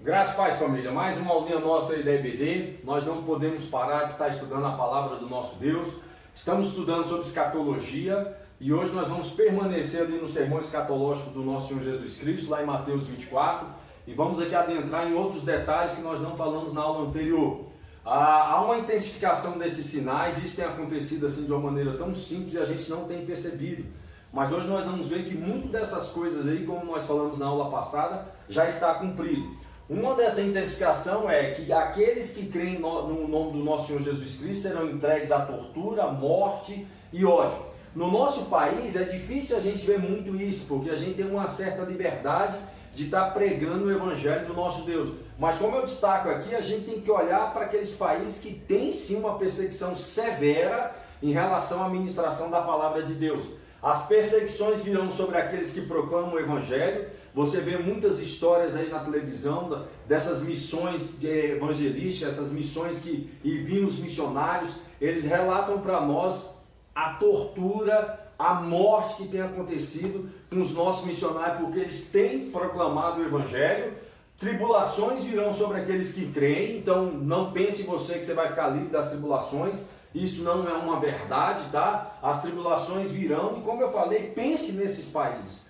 Graças a Paz, família, mais uma aulinha nossa aí da EBD. Nós não podemos parar de estar estudando a palavra do nosso Deus. Estamos estudando sobre escatologia e hoje nós vamos permanecer ali no sermão escatológico do nosso Senhor Jesus Cristo, lá em Mateus 24, e vamos aqui adentrar em outros detalhes que nós não falamos na aula anterior. Há uma intensificação desses sinais, isso tem acontecido assim de uma maneira tão simples e a gente não tem percebido. Mas hoje nós vamos ver que muito dessas coisas aí, como nós falamos na aula passada, já está cumprido. Uma dessa intensificação é que aqueles que creem no nome do nosso Senhor Jesus Cristo serão entregues à tortura, morte e ódio. No nosso país é difícil a gente ver muito isso, porque a gente tem uma certa liberdade de estar pregando o Evangelho do nosso Deus. Mas como eu destaco aqui, a gente tem que olhar para aqueles países que têm sim uma perseguição severa em relação à ministração da palavra de Deus. As perseguições virão sobre aqueles que proclamam o Evangelho. Você vê muitas histórias aí na televisão dessas missões evangelísticas, essas missões que enviam os missionários. Eles relatam para nós a tortura, a morte que tem acontecido com os nossos missionários, porque eles têm proclamado o Evangelho. Tribulações virão sobre aqueles que creem, então não pense você que você vai ficar livre das tribulações. Isso não é uma verdade, tá? As tribulações virão e, como eu falei, pense nesses países.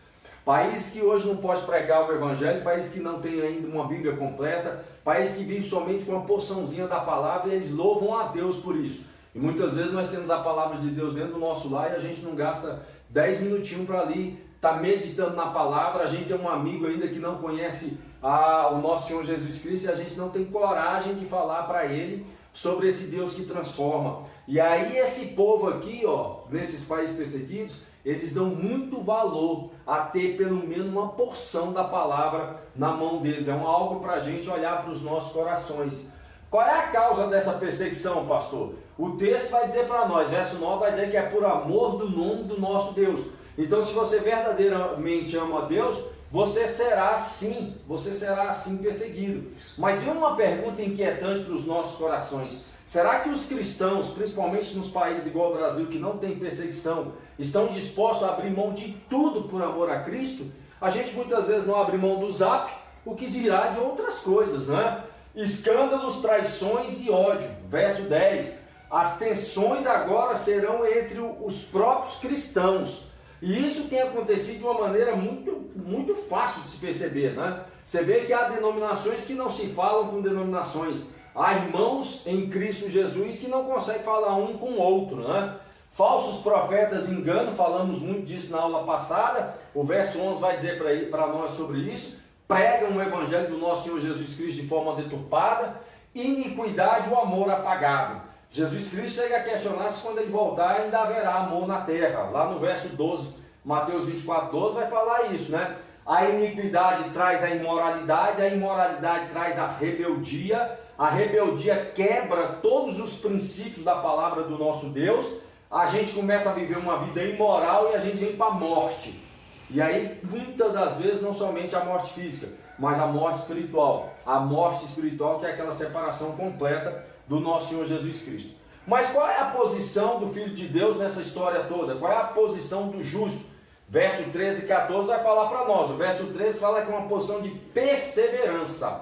Países que hoje não pode pregar o Evangelho, países que não têm ainda uma Bíblia completa, países que vivem somente com uma porçãozinha da palavra e eles louvam a Deus por isso. E muitas vezes nós temos a palavra de Deus dentro do nosso lar e a gente não gasta 10 minutinhos para ali estar meditando na palavra. A gente tem um amigo ainda que não conhece o nosso Senhor Jesus Cristo e a gente não tem coragem de falar para ele sobre esse Deus que transforma. E aí esse povo aqui, nesses países perseguidos, eles dão muito valor a ter pelo menos uma porção da palavra na mão deles. É algo para a gente olhar para os nossos corações. Qual é a causa dessa perseguição, pastor? O texto vai dizer para nós, verso 9 vai dizer que é por amor do nome do nosso Deus. Então, se você verdadeiramente ama a Deus, você será assim perseguido. Mas vem uma pergunta inquietante para os nossos corações. Será que os cristãos, principalmente nos países igual ao Brasil, que não tem perseguição, estão dispostos a abrir mão de tudo por amor a Cristo? A gente muitas vezes não abre mão do Zap, o que dirá de outras coisas, né? Escândalos, traições e ódio. Verso 10. As tensões agora serão entre os próprios cristãos. E isso tem acontecido de uma maneira muito fácil de se perceber, né? Você vê que há denominações que não se falam com denominações. Há irmãos em Cristo Jesus que não conseguem falar um com o outro, né? Falsos profetas enganam, falamos muito disso na aula passada. O verso 11 vai dizer para nós sobre isso. Pregam o Evangelho do nosso Senhor Jesus Cristo de forma deturpada. Iniquidade, o amor apagado. Jesus Cristo chega a questionar se quando ele voltar ainda haverá amor na terra. Lá no verso 12, Mateus 24, 12 vai falar isso, né? A iniquidade traz a imoralidade traz a rebeldia quebra todos os princípios da palavra do nosso Deus, a gente começa a viver uma vida imoral e a gente vem para a morte. E aí, muitas das vezes, não somente a morte física, mas a morte espiritual. A morte espiritual que é aquela separação completa do nosso Senhor Jesus Cristo. Mas qual é a posição do Filho de Deus nessa história toda? Qual é a posição do justo? Verso 13 e 14 vai falar para nós. O verso 13 fala que é uma posição de perseverança,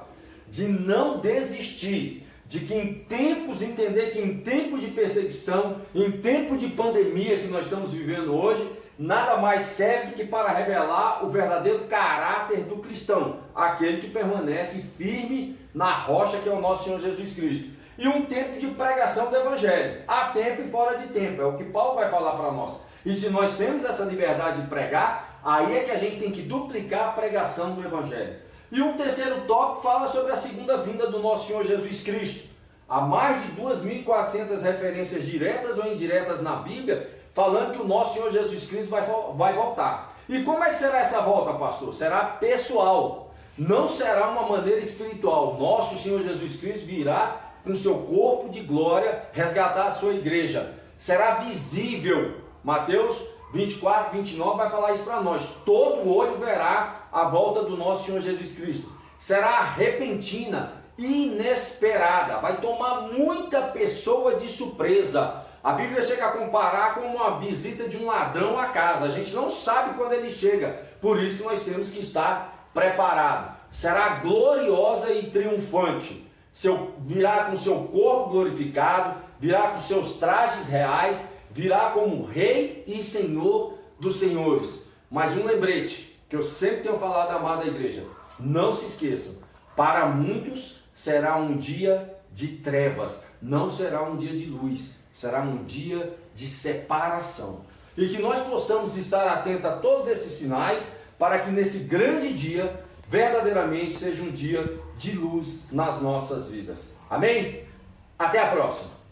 de não desistir, de que entender que em tempo de perseguição, em tempo de pandemia que nós estamos vivendo hoje, nada mais serve do que para revelar o verdadeiro caráter do cristão, aquele que permanece firme na rocha que é o nosso Senhor Jesus Cristo. E um tempo de pregação do Evangelho, há tempo e fora de tempo, é o que Paulo vai falar para nós. E se nós temos essa liberdade de pregar, aí é que a gente tem que duplicar a pregação do Evangelho. E um terceiro tópico fala sobre a segunda vinda do nosso Senhor Jesus Cristo. Há mais de 2.400 referências diretas ou indiretas na Bíblia, falando que o nosso Senhor Jesus Cristo vai voltar. E como é que será essa volta, pastor? Será pessoal, não será uma maneira espiritual. Nosso Senhor Jesus Cristo virá com seu corpo de glória resgatar a sua igreja. Será visível. Mateus 24, 29 vai falar isso para nós. Todo olho verá a volta do nosso Senhor Jesus Cristo. Será repentina, inesperada. Vai tomar muita pessoa de surpresa. A Bíblia chega a comparar com uma visita de um ladrão à casa. A gente não sabe quando ele chega. Por isso que nós temos que estar preparados. será gloriosa e triunfante. Virá com seu corpo glorificado, virá com seus trajes reais, virá como Rei e Senhor dos senhores. Mas um lembrete, que eu sempre tenho falado, amada igreja, não se esqueçam, para muitos será um dia de trevas, não será um dia de luz, será um dia de separação. E que nós possamos estar atentos a todos esses sinais, para que nesse grande dia, verdadeiramente seja um dia de luz nas nossas vidas. Amém? Até a próxima!